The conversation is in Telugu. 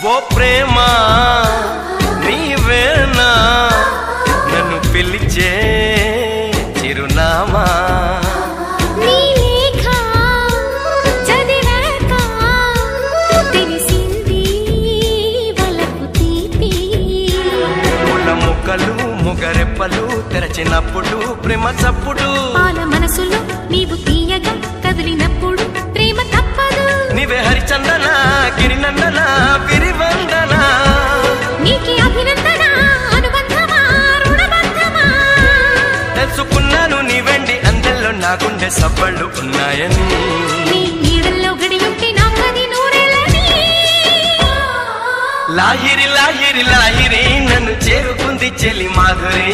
ఓ ప్రేమ నీవేనా నన్ను పిలిచే చిరునామా ముగరెప్పలు తెరచినప్పుడు ప్రేమ చప్పుడు పాల మనసులో నీవు తీయగా కదిలినప్పుడు ప్రేమ తప్పదు నీవే హరిచందన గిరినందన విరివందన నీకి అభినందన అనుబంధమా రుణబంధమా తెలుసుకున్నాను నీ వెండి అందెల్లో నా గుండె సవ్వళ్ళు ఉన్నాయని నీ నీడల్లో గడియుంటే నాకది నూరేళ్ళని లాహిరి లాహిరి లాహిరి నన్ను చేరుకుంది చెలి మాధురి